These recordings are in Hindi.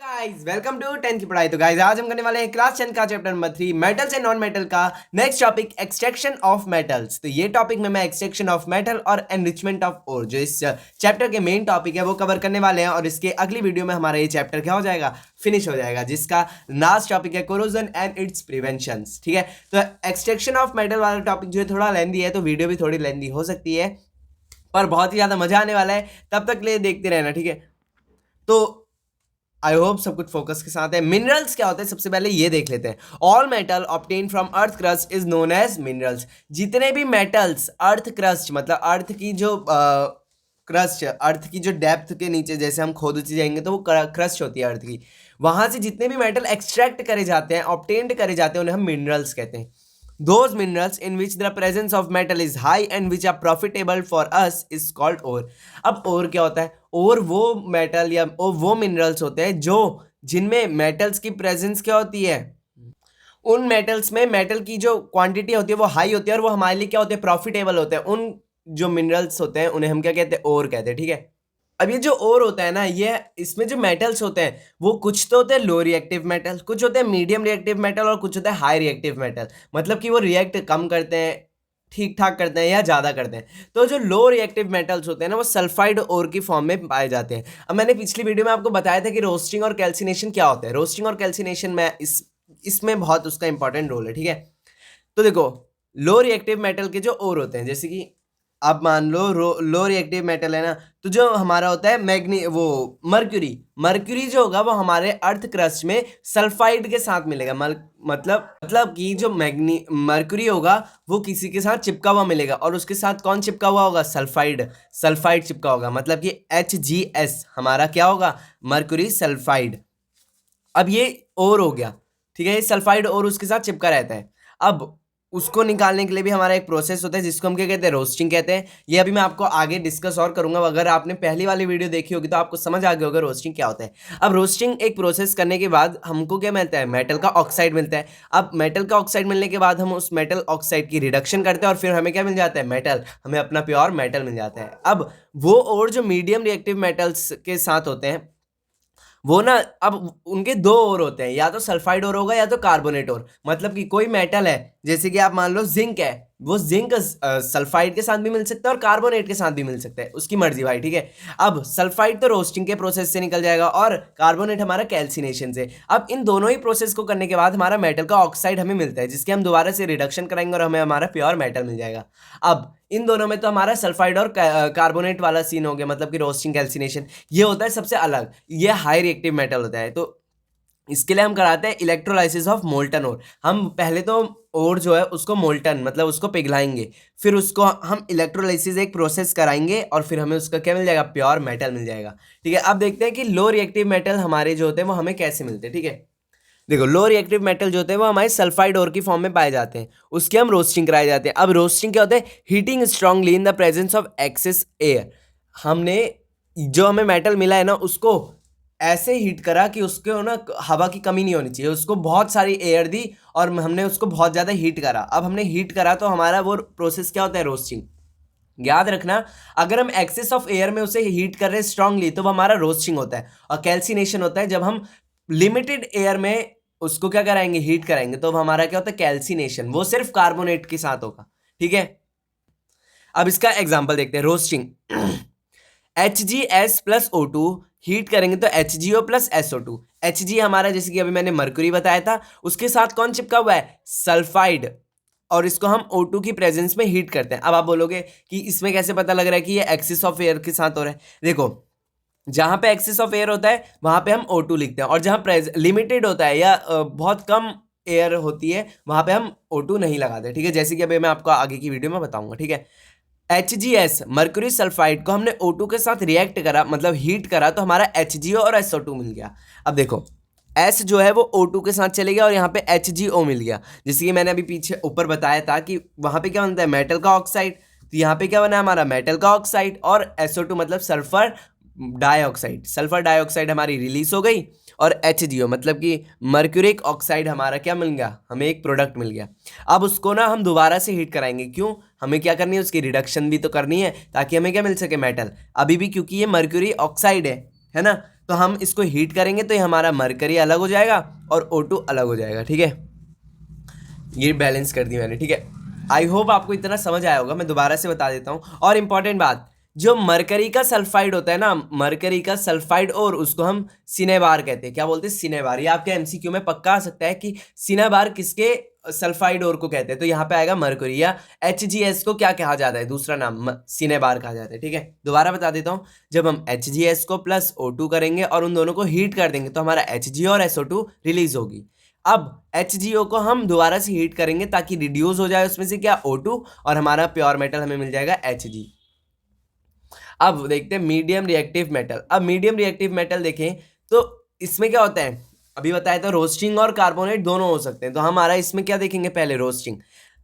गाइस वेलकम टू 10th की पढ़ाई। तो गाइस आज हम करने वाले हैं क्लास 10 का chapter number 3 metals and non metal का next topic extraction of metals. तो ये टॉपिक में मैं एक्सट्रैक्शन ऑफ मेटल और एनरिचमेंट ऑफ ओर जो इस चैप्टर के मेन टॉपिक है वो कवर करने वाले हैं और इसके अगली वीडियो में हमारा ये चैप्टर क्या हो जाएगा, फिनिश हो जाएगा, जिसका लास्ट टॉपिक है कोरोजन एंड इट्स प्रिवेंशन। ठीक है, तो एक्सट्रैक्शन ऑफ मेटल वाला टॉपिक जो है थोड़ा लेंदी है, तो वीडियो भी थोड़ी लेंदी हो सकती है पर बहुत ही ज्यादा मजा आने वाला है। तब तक ले देखते रहना, ठीक है। तो आई होप सब कुछ फोकस के साथ है। मिनरल्स क्या होते हैं सबसे पहले ये देख लेते हैं। All metal obtain from earth crust is known as minerals. जितने भी मेटल्स अर्थ क्रस्ट मतलब अर्थ की जो क्रस्ट, अर्थ की जो डेप्थ के नीचे जैसे हम खोदते जाएंगे तो वो क्रस्ट होती है अर्थ की, वहां से जितने भी मेटल एक्सट्रैक्ट करे जाते हैं, ऑब्टेन्ड करे जाते हैं, उन्हें हम मिनरल्स कहते हैं। Those minerals in which the presence of metal is high and which are profitable for us is called ore। अब ore क्या होता है? ore वो मेटल या वो मिनरल्स होते हैं जो जिनमें मेटल्स की प्रेजेंस क्या होती है, उन मेटल्स में मेटल की जो क्वांटिटी होती है वो हाई होती है और वो हमारे लिए क्या होते हैं, प्रॉफिटेबल होते हैं। उन जो मिनरल्स होते हैं उन्हें हम क्या कहते हैं, ओर कहते हैं। ठीक है, अब ये जो ओर होता है ना, ये इसमें जो मेटल्स होते हैं वो कुछ तो होते हैं लो रिएक्टिव मेटल, कुछ होते हैं मीडियम रिएक्टिव मेटल और कुछ होते हैं हाई रिएक्टिव मेटल। मतलब कि वो रिएक्ट कम करते हैं, ठीक ठाक करते हैं या ज़्यादा करते हैं। तो जो लो रिएक्टिव मेटल्स होते हैं ना वो सल्फाइड ओर की फॉर्म में पाए जाते हैं। अब मैंने पिछली वीडियो में आपको बताया था कि रोस्टिंग और कैल्सिनेशन क्या होता है। रोस्टिंग और कैल्सिनेशन में इसमें बहुत उसका इंपॉर्टेंट रोल है। ठीक है, तो देखो लो रिएक्टिव मेटल के जो ओर होते हैं, जैसे कि अब मान लो लो रिएक्टिव मेटल है ना, तो जो हमारा होता है मर्क्यूरी जो होगा वो हमारे अर्थ क्रस्ट में सल्फाइड के साथ मिलेगा। मतलब कि जो मर्क्यूरी होगा वो किसी के साथ चिपका हुआ मिलेगा और उसके साथ कौन चिपका हुआ होगा, सल्फाइड चिपका होगा। मतलब कि HgS हमारा क्या होगा, मर्क्यूरी सल्फाइड। अब ये और हो गया, ठीक है, ये सल्फाइड और उसके साथ चिपका रहता है। अब उसको निकालने के लिए भी हमारा एक प्रोसेस होता है जिसको हम क्या कहते हैं, रोस्टिंग कहते हैं। ये अभी मैं आपको आगे डिस्कस और करूंगा। अगर आपने पहली वाली वीडियो देखी होगी तो आपको समझ आ गया होगा रोस्टिंग क्या होता है। अब रोस्टिंग एक प्रोसेस करने के बाद हमको क्या मिलता है, मेटल का ऑक्साइड मिलता है। अब मेटल का ऑक्साइड मिलने के बाद हम उस मेटल ऑक्साइड की रिडक्शन करते हैं और फिर हमें क्या मिल जाता है, मेटल, हमें अपना प्योर मेटल मिल जाता है। अब वो और जो मीडियम रिएक्टिव मेटल्स के साथ होते हैं वो ना, अब उनके दो ओर होते हैं, या तो सल्फाइड ओर होगा या तो कार्बोनेट ओर। मतलब कि कोई मेटल है, जैसे कि आप मान लो जिंक है, वो जिंक सल्फाइड के साथ भी मिल सकता है और कार्बोनेट के साथ भी मिल सकता है, उसकी मर्जी भाई। ठीक है, अब सल्फाइड तो रोस्टिंग के प्रोसेस से निकल जाएगा और कार्बोनेट हमारा कैल्सिनेशन से। अब इन दोनों ही प्रोसेस को करने के बाद हमारा मेटल का ऑक्साइड हमें मिलता है, जिसके हम दोबारा से रिडक्शन कराएंगे और हमें हमारा प्योर मेटल मिल जाएगा। अब इन दोनों में तो हमारा सल्फाइड और कार्बोनेट वाला सीन हो गया, मतलब कि रोस्टिंग कैल्सिनेशन ये होता है सबसे अलग, ये हाई रिएक्टिव मेटल होता है। तो इसके लिए हम कराते हैं इलेक्ट्रोलाइसिस ऑफ मोल्टन ओर। हम पहले तो ओर जो है उसको मोल्टन मतलब उसको पिघलाएंगे, फिर उसको हम इलेक्ट्रोलाइसिस एक प्रोसेस कराएंगे और फिर हमें उसका क्या मिल जाएगा, प्योर मेटल मिल जाएगा। ठीक है, अब देखते हैं कि लो रिएक्टिव मेटल हमारे जो होते हैं वो हमें कैसे मिलते हैं। ठीक है, देखो लो रिएक्टिव मेटल जो होते हैं वो हमारे सल्फाइड ओर की फॉर्म में पाए जाते हैं, उसके हम रोस्टिंग कराए जाते हैं। अब रोस्टिंग क्या होता है, heating strongly in the presence of excess air. हमने जो हमें मेटल मिला है ना उसको ऐसे हीट करा कि उसको ना हवा की कमी नहीं होनी चाहिए, उसको बहुत सारी एयर दी और हमने उसको बहुत ज़्यादा हीट करा। अब हमने हीट करा तो हमारा वो प्रोसेस क्या होता है, रोस्टिंग। याद रखना, अगर हम एक्सेस ऑफ एयर में उसे हीट कर रहे हैं स्ट्रांगली तो वो हमारा रोस्टिंग होता है, और कैल्सिनेशन होता है जब हम लिमिटेड एयर में उसको क्या कराएंगे, हीट कराएंगे, तो हमारा क्या होता है, कैल्सिनेशन। वो सिर्फ कार्बोनेट के साथ होगा। ठीक है, अब इसका एग्जांपल देखते हैं, roasting. HgS plus O2 heat करेंगे तो HgO प्लस SO2। Hg हमारा जैसे कि अभी मैंने मर्क्यूरी बताया था, उसके साथ कौन चिपका हुआ है, सल्फाइड, और इसको हम O2 की प्रेजेंस में हीट करते हैं। अब आप बोलोगे कि इसमें कैसे पता लग रहा है कि ये एक्सिस ऑफ एयर के साथ हो रहा है। देखो, जहां पे एक्सिस ऑफ एयर होता है वहां पे हम O2 लिखते हैं, और जहां लिमिटेड होता है या बहुत कम एयर होती है वहां पे हम O2 नहीं लगाते। ठीक है, जैसे कि अभी मैं आपको आगे की वीडियो में बताऊंगा। ठीक है, HgS मर्क्यूरी सल्फाइड को हमने O2 के साथ रिएक्ट करा, मतलब हीट करा, तो हमारा HgO और SO2 मिल गया। अब देखो S जो है वो O2 के साथ चले गया और यहाँ पे HgO मिल गया। जैसे कि मैंने अभी पीछे ऊपर बताया था कि वहाँ पे क्या बनता है, मेटल का ऑक्साइड, तो यहाँ पे क्या बना हमारा, मेटल का ऑक्साइड, और SO2 मतलब सल्फर डाइऑक्साइड हमारी रिलीज हो गई, और HgO मतलब कि मर्क्यूरिक ऑक्साइड हमारा क्या मिल गया, हमें एक प्रोडक्ट मिल गया। अब उसको ना हम दोबारा से हीट कराएंगे, क्यों, हमें क्या करनी है, उसकी रिडक्शन भी तो करनी है ताकि हमें क्या मिल सके, मेटल। अभी भी क्योंकि ये मर्क्यूरी ऑक्साइड है ना, तो हम इसको हीट करेंगे तो ये हमारा मरकरी अलग हो जाएगा और O2 अलग हो जाएगा, ठीक है। ये बैलेंस कर दी मैंने, ठीक है। आई होप आपको इतना समझ आया होगा। मैं दोबारा से बता देता हूँ। और इम्पॉर्टेंट बात, जो मरकरी का सल्फाइड होता है ना, मरकरी का सल्फाइड, और उसको हम सिनेबार कहते हैं। क्या बोलते हैं? सिनेबार। ये आपके एमसीक्यू में पक्का आ सकता है कि सिनेबार किसके सल्फाइड और को कहते हैं। तो यहाँ पे आएगा मरकरी, या HGS को क्या कहा जाता है? दूसरा नाम सिनेबार कहा जाता है, ठीक है। दोबारा बता देता हूँ, जब हम HGS को प्लस O2 करेंगे और उन दोनों को हीट कर देंगे तो हमारा Hg और SO2 रिलीज होगी। अब HgO को हम दोबारा से हीट करेंगे ताकि रिड्यूस हो जाए उसमें से क्या? O2, और हमारा प्योर मेटल हमें मिल जाएगा Hg। अब देखते हैं मीडियम रिएक्टिव मेटल। अब मीडियम रिएक्टिव मेटल देखें तो इसमें क्या होता है? अभी बताया था रोस्टिंग और कार्बोनेट दोनों हो सकते हैं। तो हमारा इसमें क्या देखेंगे? पहले रोस्टिंग।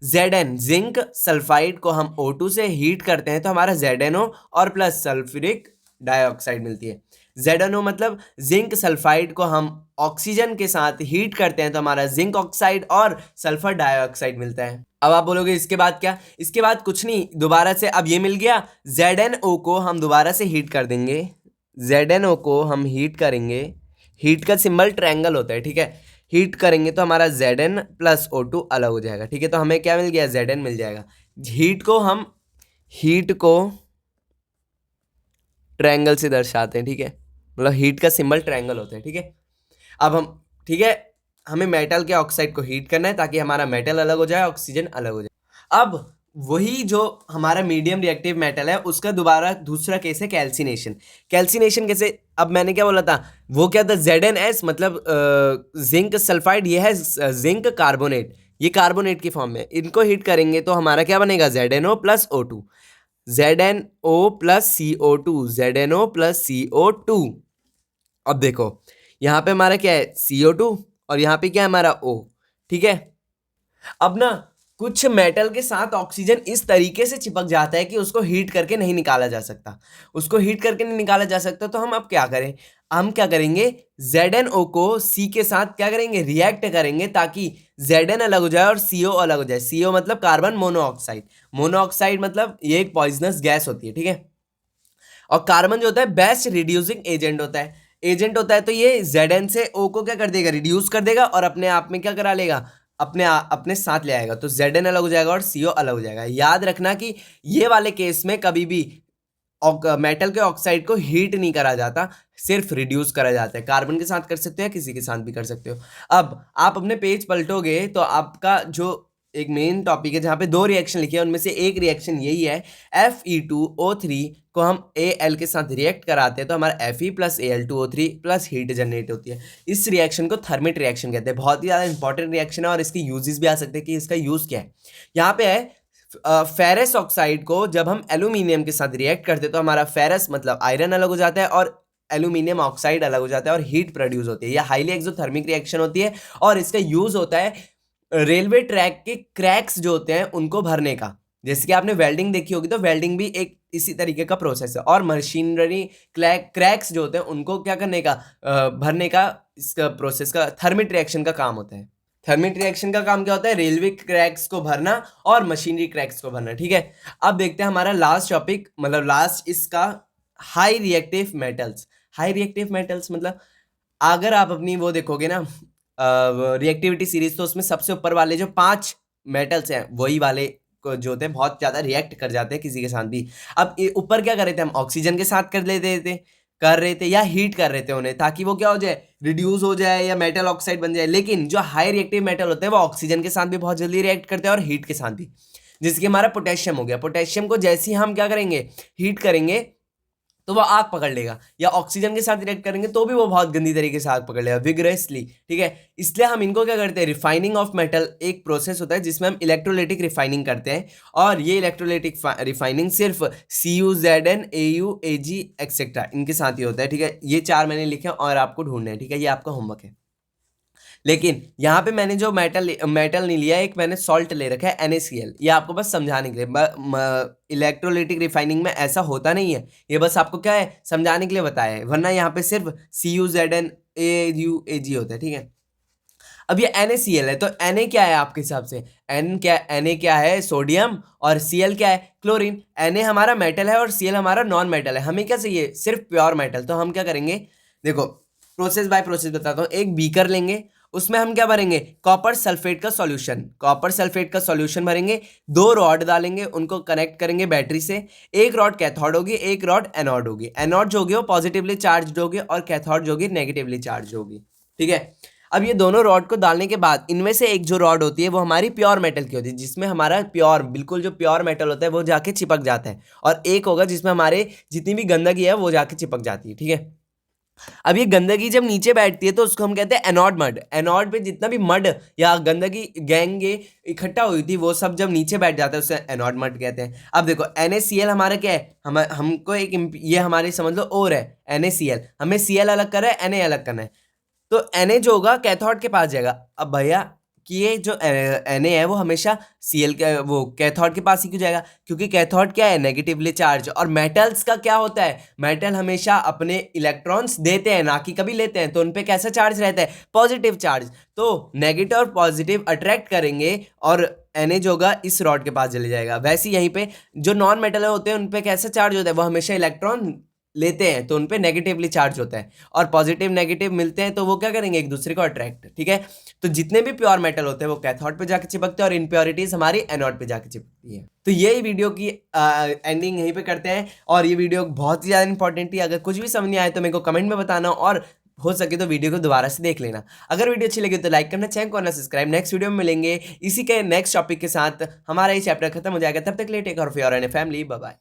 Zn जिंक सल्फाइड को हम O2 से हीट करते हैं तो हमारा ZnO और प्लस सल्फ्यूरिक डाइऑक्साइड मिलती है। ZnO मतलब जिंक सल्फाइड को हम ऑक्सीजन के साथ हीट करते हैं तो हमारा जिंक ऑक्साइड और सल्फर डाइऑक्साइड मिलता है। अब आप बोलोगे इसके बाद क्या? इसके बाद कुछ नहीं, दोबारा से अब ये मिल गया। ZnO को हम दोबारा से हीट कर देंगे। ZnO को हम हीट करेंगे, हीट का सिंबल ट्रायंगल होता है, ठीक है। हीट करेंगे तो हमारा Zn प्लस O2 अलग हो जाएगा, ठीक है। तो हमें क्या मिल गया? Zn मिल जाएगा। हीट को ट्रायंगल से दर्शाते हैं, ठीक है। मतलब हीट का सिंबल ट्रायंगल होता है, ठीक है। अब हम, ठीक है, हमें मेटल के ऑक्साइड को हीट करना है ताकि हमारा मेटल अलग हो जाए, ऑक्सीजन अलग हो जाए। अब वही जो हमारा मीडियम रिएक्टिव मेटल है उसका दोबारा दूसरा केस है कैल्सिनेशन। कैल्सिनेशन कैसे? अब मैंने क्या बोला था? वो क्या था? ZnS मतलब जिंक सल्फाइड, ये है जिंक कार्बोनेट, ये कार्बोनेट की फॉर्म में। इनको हीट करेंगे तो हमारा क्या बनेगा? ZnO plus O2, ZnO plus CO2, ZnO plus CO2। अब देखो यहाँ पे हमारा क्या है? CO2, और यहाँ पे क्या है हमारा O, ठीक है। अब ना कुछ मेटल के साथ ऑक्सीजन इस तरीके से चिपक जाता है कि उसको हीट करके नहीं निकाला जा सकता। उसको हीट करके नहीं निकाला जा सकता तो हम अब क्या करें? हम क्या करेंगे? ZnO को C के साथ क्या करेंगे? रिएक्ट करेंगे ताकि Zn अलग हो जाए और CO अलग हो जाए। CO मतलब कार्बन मोनोऑक्साइड। मोनोऑक्साइड मतलब ये एक पॉइजनस गैस होती है, ठीक है। और कार्बन जो होता है बेस्ट रिड्यूसिंग एजेंट होता है। तो ये Zn से O को क्या कर देगा? रिड्यूस कर देगा और अपने आप में क्या करा लेगा? अपने साथ ले आएगा। तो Zn अलग हो जाएगा और CO अलग हो जाएगा। याद रखना कि ये वाले केस में कभी भी मेटल के ऑक्साइड को हीट नहीं करा जाता, सिर्फ रिड्यूस करा जाता है। कार्बन के साथ कर सकते हो या किसी के साथ भी कर सकते हो। अब आप अपने पेज पलटोगे तो आपका जो एक मेन टॉपिक है जहाँ पे 2 रिएक्शन लिखे हैं उनमें से एक रिएक्शन यही है। Fe2O3 को हम Al के साथ रिएक्ट कराते हैं तो हमारा Fe plus Al2O3 plus heat generate होती है। इस रिएक्शन को थर्मिट रिएक्शन कहते हैं। बहुत ही ज़्यादा इंपॉर्टेंट रिएक्शन है और इसके यूजेस भी आ सकते हैं कि इसका यूज़ क्या है। यहाँ पे है फेरस ऑक्साइड को जब हम एल्यूमिनियम के साथ रिएक्ट करते हैं तो हमारा फेरस मतलब आयरन अलग हो जाता है और एल्यूमिनियम ऑक्साइड अलग हो जाता है और हीट प्रोड्यूस होती है। यह हाईली एक्सोथर्मिक रिएक्शन होती है और इसका यूज़ होता है रेलवे ट्रैक के क्रैक्स जो होते हैं उनको भरने का। जैसे कि आपने वेल्डिंग देखी होगी तो वेल्डिंग भी एक इसी तरीके का प्रोसेस है। और मशीनरी क्रैक्स जो होते हैं उनको क्या करने का? भरने का इसका प्रोसेस का थर्मिट रिएक्शन का काम होता है। थर्मिट रिएक्शन का काम क्या होता है? रेलवे क्रैक्स को भरना और मशीनरी क्रैक्स को भरना, ठीक है। अब देखते हैं हमारा लास्ट टॉपिक, मतलब लास्ट इसका high reactive metals. High reactive metals मतलब अगर आप अपनी वो देखोगे ना रिएक्टिविटी सीरीज, तो उसमें सबसे ऊपर वाले जो 5 मेटल्स हैं वही वाले जो होते हैं बहुत ज़्यादा रिएक्ट कर जाते हैं किसी के साथ भी। अब ऊपर क्या कर रहे थे हम? ऑक्सीजन के साथ कर रहे थे या हीट कर रहे थे उन्हें ताकि वो क्या हो जाए? रिड्यूस हो जाए या मेटल ऑक्साइड बन जाए। लेकिन जो हाई रिएक्टिव मेटल होते हैं वो ऑक्सीजन के साथ भी बहुत जल्दी रिएक्ट करते हैं और हीट के साथ भी। जैसे कि हमारा पोटेशियम हो गया। पोटेशियम को जैसे ही हम क्या करेंगे? हीट करेंगे तो वो आग पकड़ लेगा, या ऑक्सीजन के साथ रिएक्ट करेंगे तो भी वो बहुत गंदी तरीके से आग पकड़ लेगा, विग्रेसली, ठीक है। इसलिए हम इनको क्या करते हैं? रिफाइनिंग ऑफ मेटल एक प्रोसेस होता है जिसमें हम इलेक्ट्रोलाइटिक रिफाइनिंग करते हैं। और ये इलेक्ट्रोलाइटिक रिफाइनिंग सिर्फ Cu, Zn, Au, Ag etcetera इनके साथ ही होता है, ठीक है। ये 4 मैंने लिखे और आपको ढूंढना है, ठीक है। ये आपका होमवर्क है। लेकिन यहाँ पे मैंने जो मेटल नहीं लिया, एक मैंने सॉल्ट ले रखा है NaCl। ये आपको बस समझाने के लिए। इलेक्ट्रोलाइटिक रिफाइनिंग में ऐसा होता नहीं है, ये बस आपको क्या है? समझाने के लिए बताया है। वरना यहाँ पे सिर्फ Cu, Zn, Au, Ag होता है, ठीक है। अब ये NaCl है तो Na क्या है आपके हिसाब से? Na क्या है? सोडियम। और Cl क्या है? क्लोरीन। Na हमारा मेटल है और Cl हमारा नॉन मेटल है। हमें क्या चाहिए? सिर्फ प्योर मेटल। तो हम क्या करेंगे? देखो प्रोसेस बाय प्रोसेस बताता हूँ। एक बीकर लेंगे, उसमें हम क्या भरेंगे, कॉपर सल्फेट का सॉल्यूशन, कॉपर सल्फेट का सॉल्यूशन भरेंगे, 2 रॉड डालेंगे, उनको कनेक्ट करेंगे बैटरी से। एक रॉड कैथोड होगी, एक रॉड एनोड होगी। एनोड जो होगी वो पॉजिटिवली चार्ज होगी और कैथोड जो होगी नेगेटिवली चार्ज होगी, ठीक है। अब ये दोनों रॉड को डालने के बाद इनमें से एक जो रॉड होती है वो हमारी प्योर मेटल की होती है, जिसमें हमारा प्योर बिल्कुल जो प्योर मेटल होता है वो जाके चिपक जाता है, और एक होगा जिसमें हमारे जितनी भी गंदगी है वो जाके चिपक जाती है, ठीक है। अब ये गंदगी जब नीचे बैठती है तो उसको हम कहते हैं एनोड मड। एनोड पे जितना भी मड या गंदगी गैंगे इकट्ठा हुई थी वो सब जब नीचे बैठ जाता है उसे एनोड मड कहते हैं। अब देखो NaCl हमारा क्या है, हमको ये हमारी समझ लो और है NaCl, हमें Cl अलग करना है, Na अलग करना है। तो Na जो होगा कैथोड के पास जाएगा। अब भैया कि ये जो Na है वो हमेशा Cl के वो कैथोड के पास ही क्यों जाएगा, क्योंकि कैथोड क्या है, नेगेटिवली चार्ज। और मेटल्स का क्या होता है, मेटल हमेशा अपने इलेक्ट्रॉन्स देते हैं ना कि कभी लेते हैं, तो उन पे कैसा चार्ज रहता है, पॉजिटिव चार्ज। तो नेगेटिव और पॉजिटिव अट्रैक्ट करेंगे और Na जो होगा इस रॉड के पास चले जाएगा। वैसे यहीं पे जो नॉन मेटल होते हैं उन पे कैसा चार्ज होता है, वो हमेशा इलेक्ट्रॉन लेते हैं तो उन पे नेगेटिवली चार्ज होता है, और पॉजिटिव नेगेटिव मिलते हैं तो वो क्या करेंगे, एक दूसरे को अट्रैक्ट, ठीक है। तो जितने भी प्योर मेटल होते हैं वो कैथोड पे जाके चिपकते हैं और इम्प्योरिटीज हमारी एनोड पे जाके चिपकती है। तो यही वीडियो की एंडिंग यहीं पे करते हैं, और ये वीडियो बहुत ही ज़्यादा इंपॉर्टेंट थी। अगर कुछ भी समझ नहीं आया तो मेरे को कमेंट में बताना, और हो सके तो वीडियो को दोबारा से देख लेना। अगर वीडियो अच्छी लगी तो लाइक करना, चैनल को करना सब्सक्राइब। नेक्स्ट वीडियो में मिलेंगे इसी के नेक्स्ट टॉपिक के साथ। हमारा ये चैप्टर खत्म हो जाएगा, तब तक के लिए take care of your and family, bye bye.